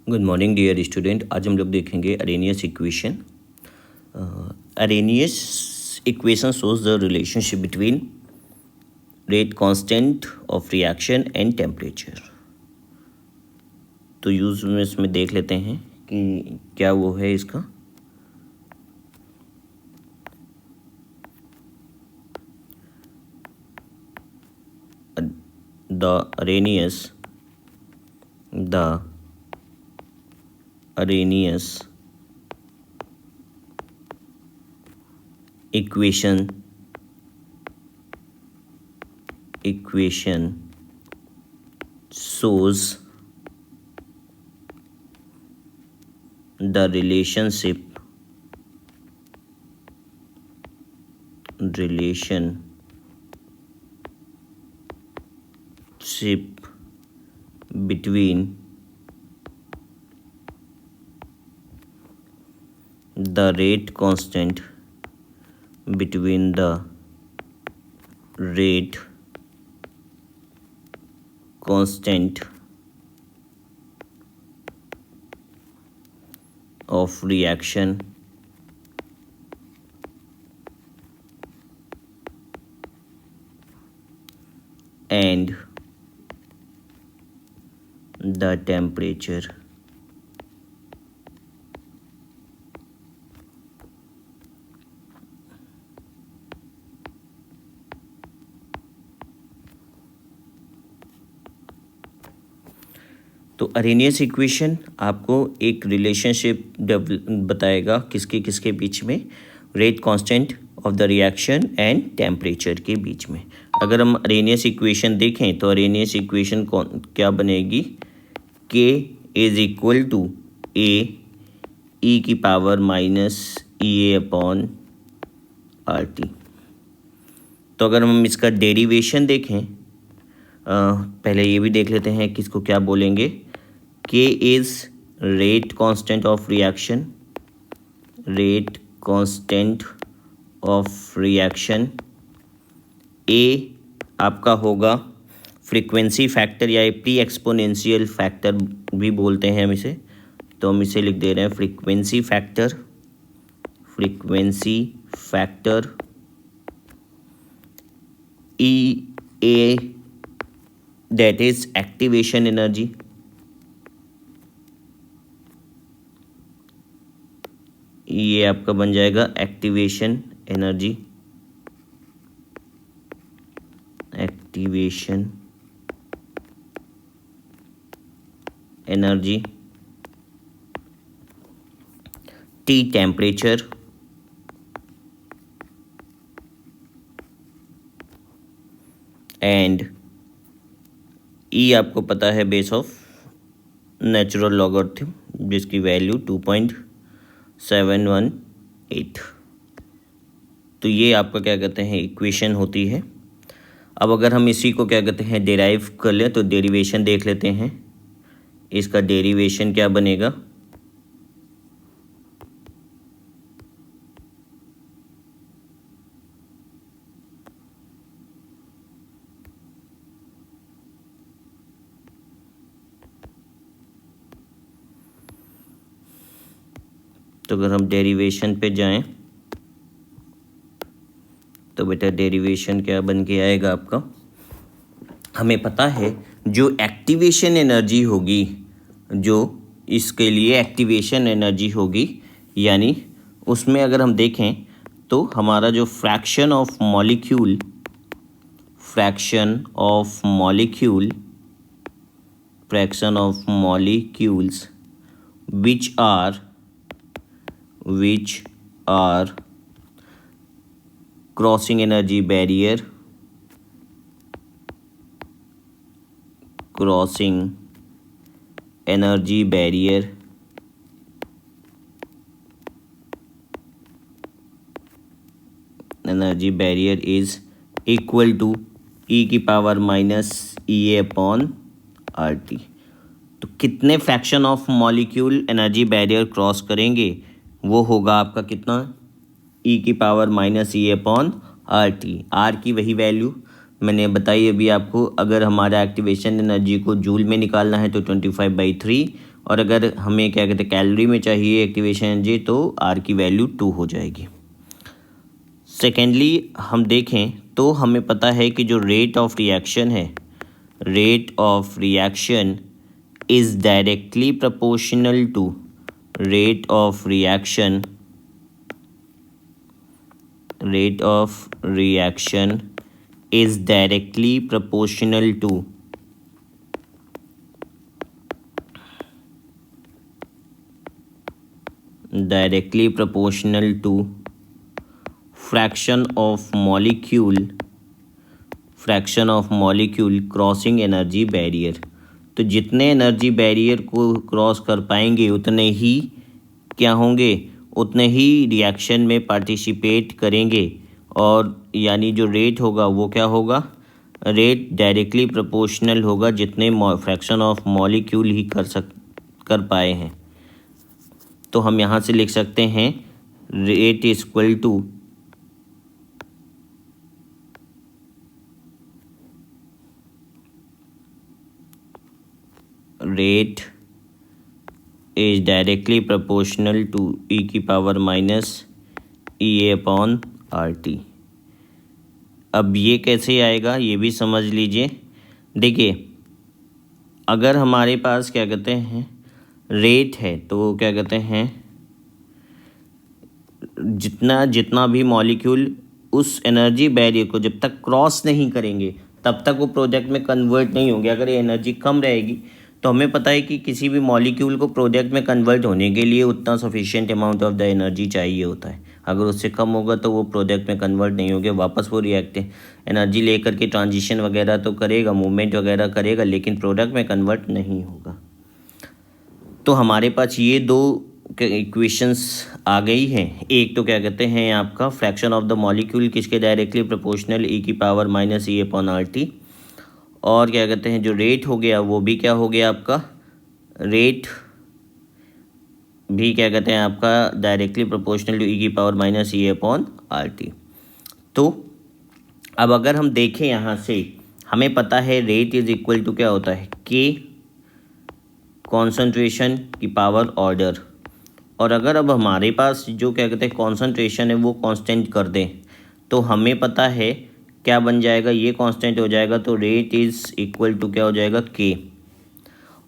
Good morning dear student. आज हम लोग देखेंगे Arrhenius equation. Arrhenius equation shows the relationship between rate constant of reaction and temperature. तो use में इसमें देख लेते हैं कि क्या वो है इसका। The Arrhenius equation shows the relationship between the rate constant of reaction and the temperature। तो अरेनियस इक्वेशन आपको एक रिलेशनशिप बताएगा किसके बीच में, rate constant of the reaction and temperature के बीच में। अगर हम अरेनियस इक्वेशन देखें तो अरेनियस इक्वेशन क्या बनेगी, K is equal to E की पावर -EA/RT। तो अगर हम इसका डेरिवेशन देखें, पहले ये भी देख लेते हैं किसको क्या बोलेंगे। K is rate constant of reaction, A आपका होगा फ्रीक्वेंसी फैक्टर या प्री एक्सपोनेंशियल फैक्टर भी बोलते हैं हम इसे। तो हम इसे लिख दे रहे हैं frequency factor EA that is activation energy, ये आपका बन जाएगा activation energy, T temperature, and E आपको पता है बेस ऑफ नेचुरल लॉगरिथम जिसकी वैल्यू 2.718। तो ये आपका क्या कहते हैं इक्वेशन होती है। अब अगर हम इसी को क्या कहते हैं डेराइव कर लें तो डेरिवेशन देख लेते हैं। इसका डेरिवेशन क्या बनेगा, तो अगर हम डेरिवेशन पे जाएं तो बेटा डेरिवेशन क्या बन के आएगा आपका, हमें पता है जो एक्टिवेशन एनर्जी होगी, जो इसके लिए एक्टिवेशन एनर्जी होगी, यानी उसमें अगर हम देखें तो हमारा जो fraction of molecules which are crossing energy barrier is equal to E की पावर -EA/RT। तो कितने fraction of molecule energy barrier cross करेंगे, वो होगा आपका कितना, E की पावर -EA/RT। R की वही वैल्यू मैंने बताई अभी आपको, अगर हमारा एक्टिवेशन एनर्जी को जूल में निकालना है तो 25/3, और अगर हमें क्या कहते हैं कैलोरी में चाहिए एक्टिवेशन एनर्जी तो आर की वैल्यू 2 हो जाएगी। सेकेंडली हम देखें तो हमें पता है कि जो रेट ऑफ रिएक्शन है, rate of reaction is directly proportional to rate of reaction is directly proportional to fraction of molecule crossing energy barrier। तो जितने एनर्जी बैरियर को क्रॉस कर पाएंगे उतने ही क्या होंगे, उतने ही रिएक्शन में पार्टिसिपेट करेंगे, और यानी जो रेट होगा वो क्या होगा, रेट डायरेक्टली प्रोपोर्शनल होगा जितने फ्रैक्शन ऑफ मॉलिक्यूल ही कर पाए हैं। तो हम यहाँ से लिख सकते हैं rate is equal to rate is directly proportional to e की पावर माइनस EA/RT। अब ये कैसे आएगा ये भी समझ लीजिए। देखिए, अगर हमारे पास क्या कहते हैं रेट है तो क्या कहते हैं जितना भी मॉलिक्यूल उस एनर्जी बैरियर को जब तक क्रॉस नहीं करेंगे तब तक वो प्रोडक्ट में कन्वर्ट नहीं होंगे। अगर ये एनर्जी कम रहेगी तो हमें पता है कि किसी भी मॉलिक्यूल को प्रोडक्ट में कन्वर्ट होने के लिए उतना sufficient amount of the energy चाहिए होता है। अगर उससे कम होगा तो वो प्रोडक्ट में कन्वर्ट नहीं होगे, वापस वो रिएक्ट एनर्जी लेकर के ट्रांजिशन वगैरह तो करेगा, मूवमेंट वगैरह करेगा, लेकिन प्रोडक्ट में कन्वर्ट नहीं होगा। तो हमारे पास ये दो इक्वेशंस आ गई हैं। एक तो क्या कहते हैं आपका फ्रैक्शन ऑफ द मॉलिक्यूल किसके डायरेक्टली प्रोपोर्शनल e की पावर माइनस EA/RT, और क्या कहते हैं जो रेट हो गया वो भी क्या हो गया आपका, रेट भी क्या कहते हैं आपका डायरेक्टली प्रोपोर्शनल टू e की पावर माइनस EA/RT। तो अब अगर हम देखें यहाँ से हमें पता है रेट इज इक्वल टू क्या होता है K कॉन्सेंट्रेशन की पावर ऑर्डर, और अगर अब हमारे पास जो क्या कहते हैं कॉन्सेंट्रेशन है वो कांस्टेंट कर दें तो हमें पता है क्या बन जाएगा, ये कांस्टेंट हो जाएगा तो रेट इज़ इक्वल टू क्या हो जाएगा K।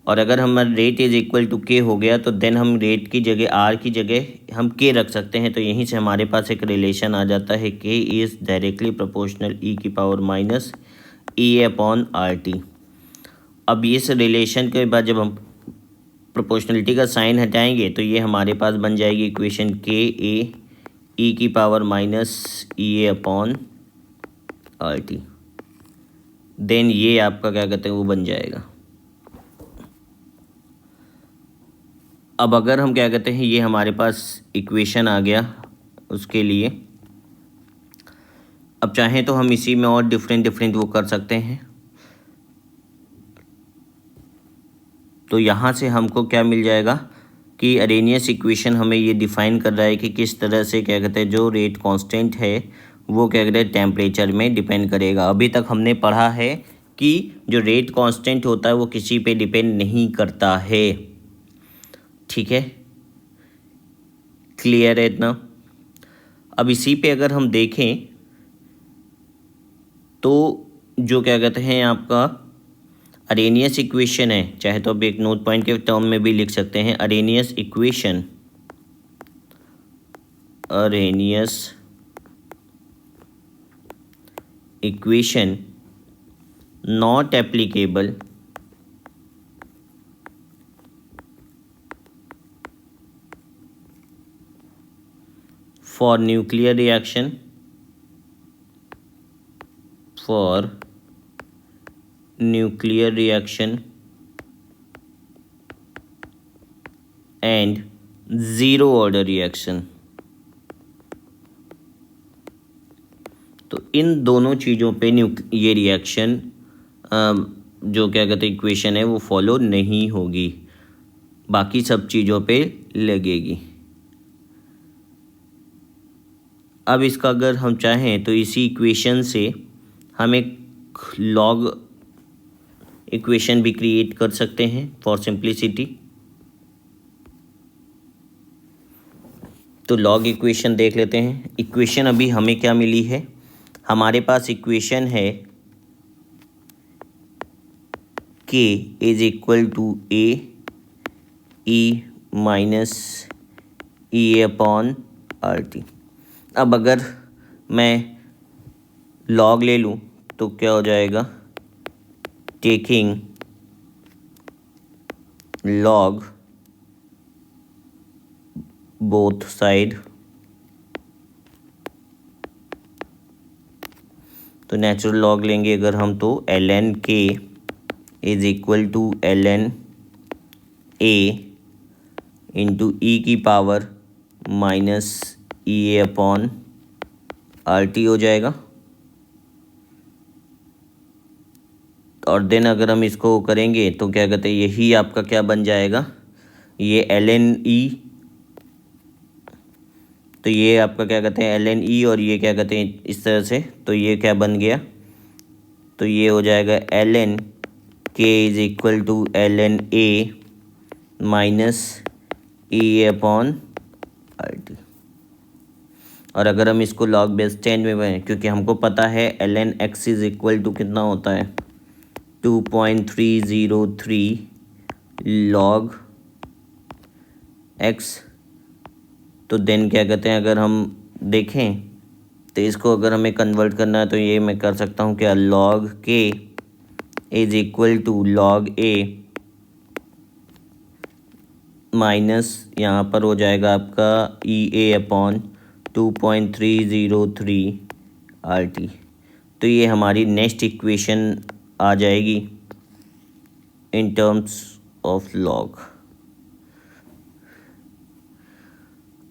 और अगर हमारा rate is equal to K हो गया तो देन हम रेट की जगह R की जगह हम K रख सकते हैं। तो यहीं से हमारे पास एक रिलेशन आ जाता है K is directly proportional e की पावर माइनस EA/RT। अब इस रिलेशन के बाद जब हम प्रोपोर्शनलिटी का साइन हटाएंगे तो ये हमारे पास बन जाएगी इक्वेशन K A e की पावर माइनस EA/RT। देन ये आपका क्या कहते हैं वो बन जाएगा। अब अगर हम क्या कहते हैं ये हमारे पास इक्वेशन आ गया उसके लिए, अब चाहें तो हम इसी में और डिफरेंट वो कर सकते हैं। तो यहाँ से हमको क्या मिल जाएगा कि अरेनियस इक्वेशन हमें ये डिफ़ाइन कर रहा है कि किस तरह से क्या कहते हैं जो रेट कांस्टेंट है वो क्या कहते हैं टेम्परेचर में डिपेंड करेगा। अभी तक हमने पढ़ा है कि जो रेट कांस्टेंट होता है वो किसी पे डिपेंड नहीं करता है, ठीक है, क्लियर है इतना। अब इसी पे अगर हम देखें तो जो क्या कहते हैं आपका अरेनियस इक्वेशन है, चाहे तो आप एक नोट पॉइंट के टर्म में भी लिख सकते हैं, Arrhenius equation not applicable for nuclear reaction and zero order reaction। तो इन दोनों चीज़ों पे ये रिएक्शन जो क्या कहते हैं इक्वेशन है वो फॉलो नहीं होगी, बाकी सब चीज़ों पे लगेगी। अब इसका अगर हम चाहें तो इसी इक्वेशन से हम एक लॉग इक्वेशन भी क्रिएट कर सकते हैं फॉर सिंप्लिसिटी। तो लॉग इक्वेशन देख लेते हैं। इक्वेशन अभी हमें क्या मिली है, हमारे पास इक्वेशन है k is equal to A E minus E upon R T. अब अगर मैं लॉग ले लूँ तो क्या हो जाएगा, टेकिंग लॉग बोथ साइड, तो नेचुरल लॉग लेंगे अगर हम तो ln k is equal to ln a into e की पावर माइनस ई ए अपॉन आर टी हो जाएगा। और देन अगर हम इसको करेंगे तो क्या कहते हैं, यही आपका क्या बन जाएगा, ये ln e, तो ये आपका क्या कहते हैं ln e, और ये क्या कहते हैं इस तरह से, तो ये क्या बन गया, तो ये हो जाएगा ln k is equal to ln a minus E upon R T. और अगर हम इसको लॉग बेस 10 में बनाएं, क्योंकि हमको पता है ln x is equal to कितना होता है 2.303 लॉग x। तो देन क्या कहते हैं, अगर हम देखें तो इसको अगर हमें कन्वर्ट करना है तो ये मैं कर सकता हूँ क्या, log k is equal to log a minus यहाँ पर हो जाएगा आपका ई ए अपॉन 2.303 आर टी। तो ये हमारी नेक्स्ट इक्वेशन आ जाएगी इन टर्म्स ऑफ लॉग।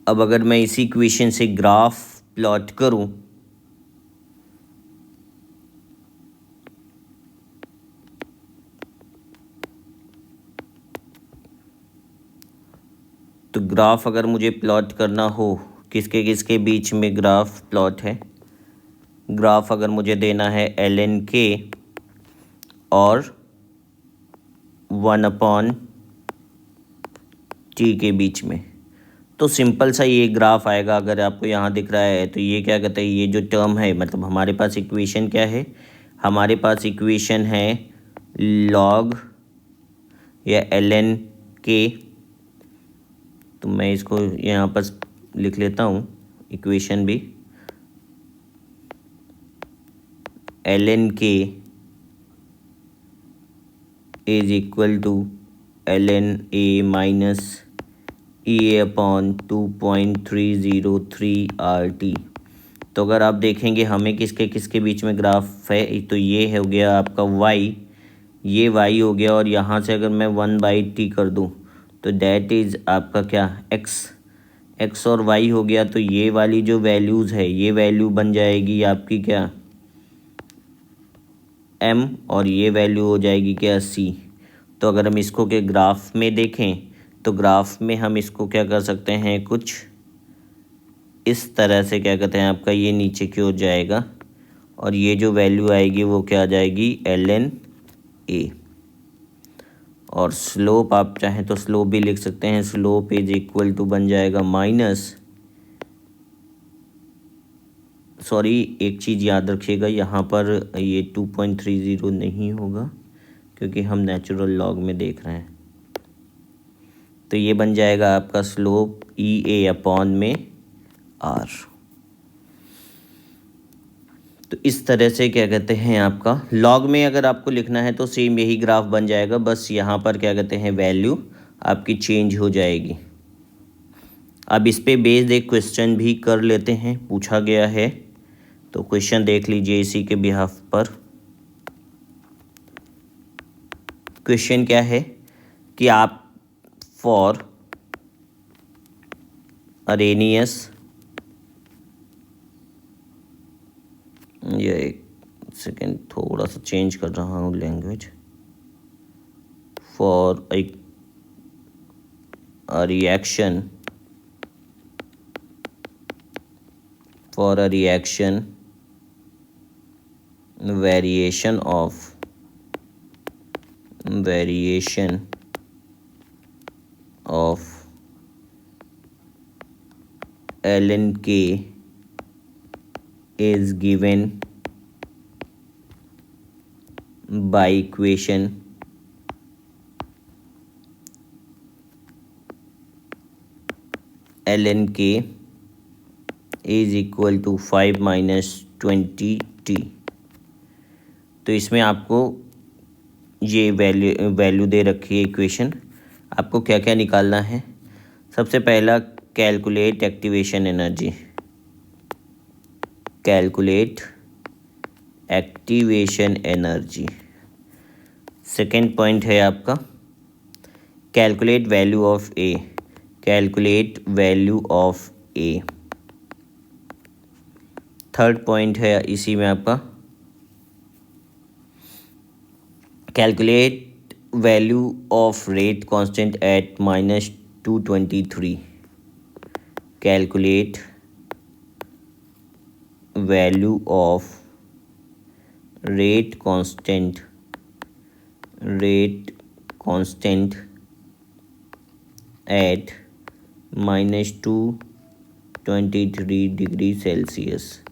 अब अगर मैं इसी इक्वेशन से ग्राफ प्लॉट करूं तो ग्राफ अगर मुझे प्लॉट करना हो, किसके किसके बीच में ग्राफ प्लॉट है, ग्राफ अगर मुझे देना है ln k और 1/t के बीच में, तो सिंपल सा ये ग्राफ आएगा। अगर आपको यहाँ दिख रहा है तो ये क्या कहते हैं, ये जो टर्म है, मतलब हमारे पास इक्वेशन क्या है, हमारे पास इक्वेशन है लॉग या ln k। तो मैं इसको यहाँ पर लिख लेता हूँ इक्वेशन भी, ln k is equal to ln a minus E A upon 2.303 R T. तो अगर आप देखेंगे हमें किसके किसके बीच में ग्राफ है, तो ये हो गया आपका y, ये y हो गया, और यहाँ से अगर मैं 1/t कर दूँ तो डैट इज़ आपका क्या x और y हो गया। तो ये वाली जो वैल्यूज़ है, ये वैल्यू बन जाएगी आपकी क्या m, और ये वैल्यू हो जाएगी क्या c। तो अगर हम इसको के ग्राफ में देखें तो ग्राफ में हम इसको क्या कर सकते हैं, कुछ इस तरह से क्या कहते हैं, आपका ये नीचे की ओर जाएगा, और ये जो वैल्यू आएगी वो क्या आ जाएगी ln a। और स्लोप आप चाहें तो स्लोप भी लिख सकते हैं, स्लोप इज इक्वल टू बन जाएगा माइनस, सॉरी एक चीज़ याद रखिएगा, यहाँ पर ये 2.30 नहीं होगा क्योंकि हम नेचुरल लॉग में देख रहे हैं। तो ये बन जाएगा आपका स्लोप ई ए अपॉन में आर। तो इस तरह से क्या कहते हैं आपका लॉग में अगर आपको लिखना है तो सेम यही ग्राफ बन जाएगा, बस यहाँ पर क्या कहते हैं वैल्यू आपकी चेंज हो जाएगी। अब इस पे बेस्ड एक क्वेश्चन भी कर लेते हैं, पूछा गया है, तो क्वेश्चन देख लीजिए इसी के बिहाफ पर। क्वेश्चन क्या है कि आप फॉर अरेनियस, ये एक सेकेंड थोड़ा सा चेंज कर रहा हूँ language, for a reaction variation of ln k is given by equation ln k is equal to 5 minus 20t। तो इसमें आपको ये वैल्यू दे रखी है इक्वेशन। आपको क्या क्या निकालना है? सबसे पहला calculate activation energy, calculate activation energy. Second point है आपका calculate value of A, calculate value of A. Third point है इसी में आपका calculate value of rate constant eight -223, calculate value of rate constant eight -223 degree Celsius.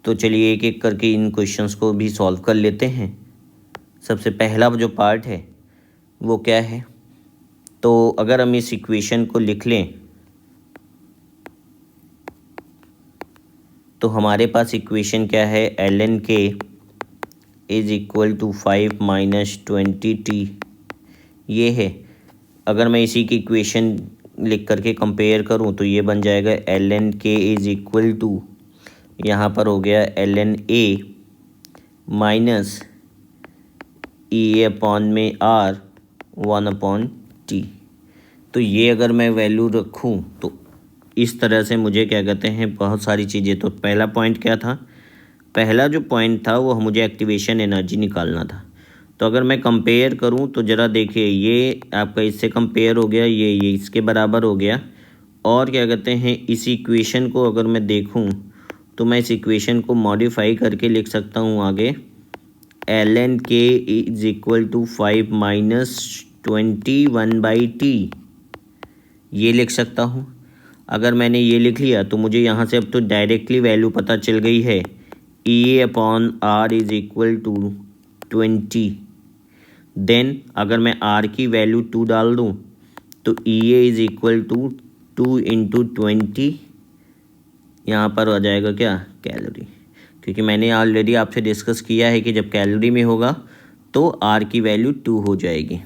तो चलिए एक एक करके इन क्वेश्चंस को भी सॉल्व कर लेते हैं। सबसे पहला जो पार्ट है वो क्या है? तो अगर हम इस इक्वेशन को लिख लें तो हमारे पास इक्वेशन क्या है? ln k is equal to 5 minus 20t, ये है। अगर मैं इसी की इक्वेशन लिख करके कंपेयर करूं तो ये बन जाएगा ln k is equal to, यहाँ पर हो गया ln a minus e upon में r 1/t। तो ये अगर मैं वैल्यू रखूं तो इस तरह से मुझे क्या कहते हैं बहुत सारी चीज़ें। तो पहला पॉइंट क्या था? पहला जो पॉइंट था वो मुझे एक्टिवेशन एनर्जी निकालना था। तो अगर मैं कंपेयर करूं तो ज़रा देखिए, ये आपका इससे कंपेयर हो गया, ये इसके बराबर हो गया। और क्या कहते हैं इस इक्वेशन को अगर मैं देखूं तो मैं इस इक्वेशन को मॉडिफाई करके लिख सकता हूं आगे ln k is equal to 5 minus 21/t, ये लिख सकता हूं। अगर मैंने ये लिख लिया तो मुझे यहाँ से अब तो डायरेक्टली वैल्यू पता चल गई है, e upon r is equal to 20। Then अगर मैं r की वैल्यू 2 डाल दूँ तो e is equal to 2 into 20, यहाँ पर आ जाएगा क्या? कैलोरी। क्योंकि मैंने ऑलरेडी आपसे डिस्कस किया है कि जब कैलोरी में होगा तो r की वैल्यू 2 हो जाएगी।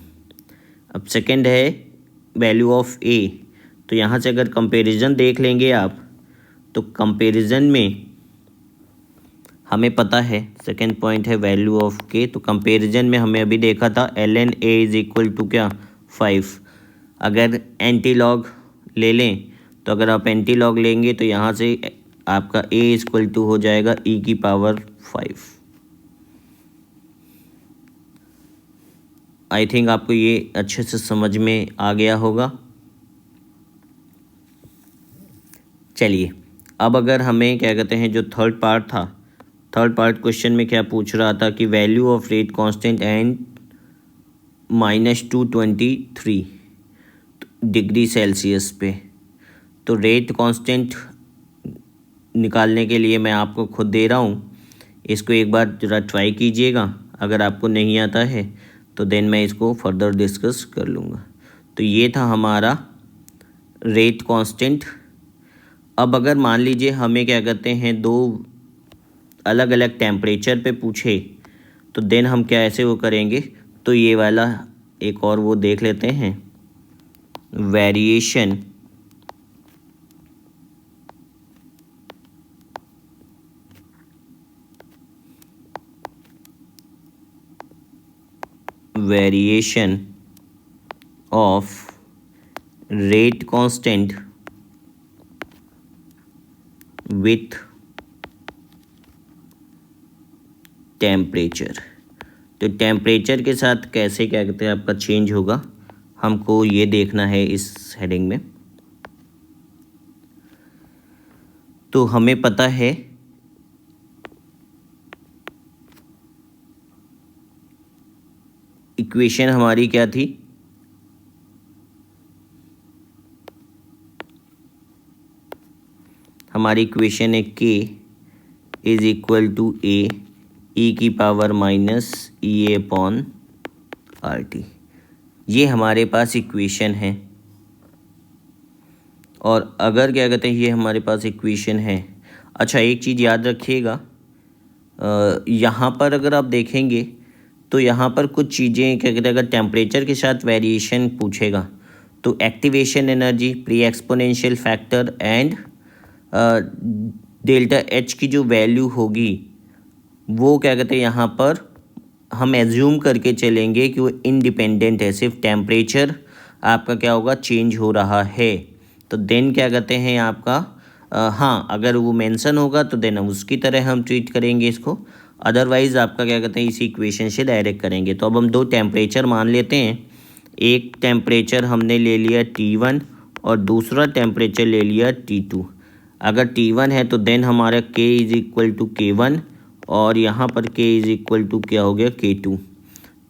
अब सेकंड है वैल्यू ऑफ a। तो यहाँ से अगर कंपैरिजन देख लेंगे आप तो कंपैरिजन में हमें पता है, सेकंड पॉइंट है वैल्यू ऑफ k। तो कंपैरिजन में हमें अभी देखा था ln a is equal to क्या? 5। अगर एंटी लॉग ले लें तो अगर आप एंटी लॉग लेंगे तो यहाँ से आपका a इक्वल टू हो जाएगा e की पावर 5। आई थिंक आपको ये अच्छे से समझ में आ गया होगा। चलिए अब अगर हमें क्या कहते हैं जो थर्ड पार्ट था, थर्ड पार्ट क्वेश्चन में क्या पूछ रहा था कि value of rate constant and -223 degree Celsius पे। तो रेट कांस्टेंट निकालने के लिए मैं आपको खुद दे रहा हूँ, इसको एक बार ज़रा ट्राई कीजिएगा। अगर आपको नहीं आता है तो देन मैं इसको फर्दर डिस्कस कर लूँगा। तो ये था हमारा रेट कांस्टेंट। अब अगर मान लीजिए हमें क्या कहते हैं दो अलग अलग टेम्परेचर पे पूछे तो देन हम क्या ऐसे वो करेंगे। तो ये वाला एक और वो देख लेते हैं, variation of rate constant with temperature. तो टेम्परेचर के साथ कैसे क्या कहते हैं आपका चेंज होगा, हमको ये देखना है इस हेडिंग में। तो हमें पता है इक्वेशन हमारी क्या थी, हमारी इक्वेशन है K is equal to A E की पावर माइनस ई ए अपॉन आर टी। ये हमारे पास इक्वेशन है। और अगर क्या कहते हैं ये हमारे पास इक्वेशन है। अच्छा, एक चीज़ याद रखिएगा, यहाँ पर अगर आप देखेंगे तो यहाँ पर कुछ चीज़ें क्या कहते हैं, अगर टेम्परेचर के साथ वेरिएशन पूछेगा तो activation energy, pre exponential factor and delta H की जो वैल्यू होगी वो क्या कहते हैं यहाँ पर हम एज्यूम करके चलेंगे कि वो इंडिपेंडेंट है, सिर्फ टेम्परेचर आपका क्या होगा, चेंज हो रहा है। तो देन क्या कहते हैं आपका हाँ, अगर वो मेंशन होगा तो देन हम उसकी तरह हम ट्रीट करेंगे इसको, अदरवाइज़ आपका क्या कहते हैं इसी इक्वेशन से डायरेक्ट करेंगे। तो अब हम दो टेम्परेचर मान लेते हैं। एक टेम्परेचर हमने ले लिया T1 और दूसरा टेम्परेचर ले लिया T2। अगर T1 है तो देन हमारा K is equal to K1 और यहाँ पर K इज इक्वल टू क्या हो गया, K2।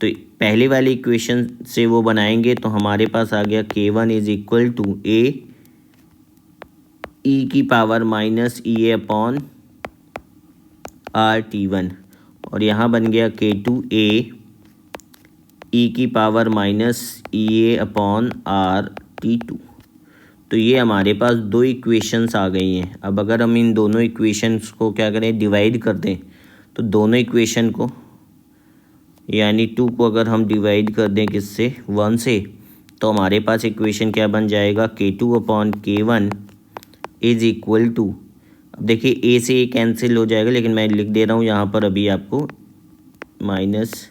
तो पहले वाली इक्वेशन से वो बनाएंगे तो हमारे पास आ गया K1 is equal to A E की पावर माइनस ई ए अपॉन आर T1 और यहाँ बन गया K2 ए ई की पावर माइनस ई ए अपॉन आर T2। तो ये हमारे पास दो इक्वेशंस आ गई हैं। अब अगर हम इन दोनों इक्वेशंस को क्या करें, डिवाइड कर दें, तो दोनों इक्वेशन को यानी 2 को अगर हम डिवाइड कर दें किससे, 1 से, तो हमारे पास इक्वेशन क्या बन जाएगा, K2 upon K1 is equal to, अब देखिए ए से ए कैंसिल हो जाएगा लेकिन मैं लिख दे रहा हूँ यहाँ पर अभी आपको, माइनस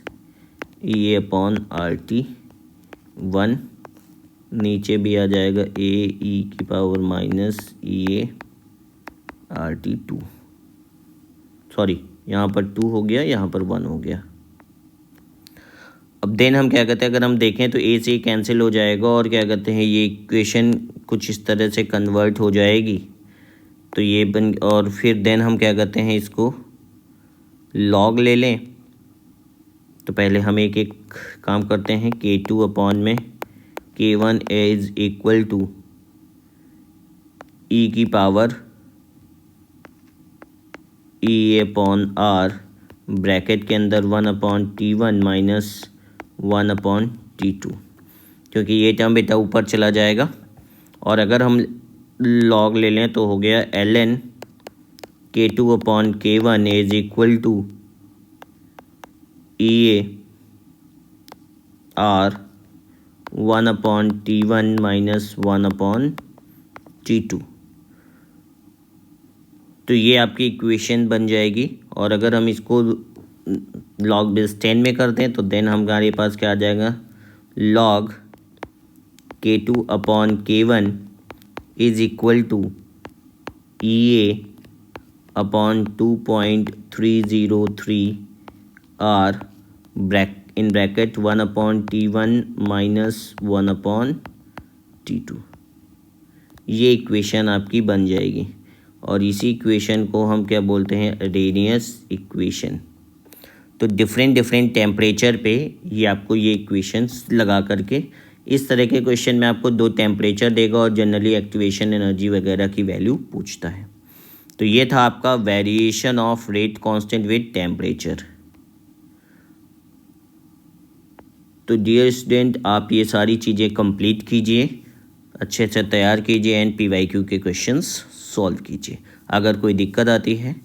ई ए अपॉन आर T1, नीचे भी आ जाएगा ए ई की power minus E A R T2। Sorry, यहाँ पर 2 हो गया, यहाँ पर 1 हो गया। अब देन हम क्या कहते हैं, अगर हम देखें तो ए से कैंसिल हो जाएगा और क्या कहते हैं ये इक्वेशन कुछ इस तरह से कन्वर्ट हो जाएगी। तो ये बन, और फिर देन हम क्या कहते हैं इसको लॉग ले लें। तो पहले हम एक एक काम करते हैं, K2 अपॉन में K1 is equal to E की power E upon R, bracket के अंदर 1 upon T1 minus 1 upon T2, क्योंकि ये टर्म बेटा ऊपर चला जाएगा। और अगर हम लॉग ले लें तो हो गया ln K2 upon K1 is equal to E R 1 upon T1 minus 1 upon T2। तो ये आपकी इक्वेशन बन जाएगी। और अगर हम इसको लॉग बेस 10 में कर दें तो देन हमारे पास क्या आ जाएगा, log K2 upon K1 is equal to E A upon 2.303 R in bracket 1 upon T1 minus 1 upon T2। ये इक्वेशन आपकी बन जाएगी और इसी इक्वेशन को हम क्या बोलते हैं, अरेनियस इक्वेशन। तो डिफरेंट टेम्परेचर पे ये आपको ये इक्वेशंस लगा करके, इस तरह के क्वेश्चन में आपको दो टेम्परेचर देगा और जनरली एक्टिवेशन एनर्जी वगैरह की वैल्यू पूछता है। तो ये था आपका variation of rate constant with temperature. तो डियर स्टूडेंट, आप ये सारी चीज़ें कंप्लीट कीजिए, अच्छे से तैयार कीजिए एंड PYQ के क्वेश्चंस सॉल्व कीजिए। अगर कोई दिक्कत आती है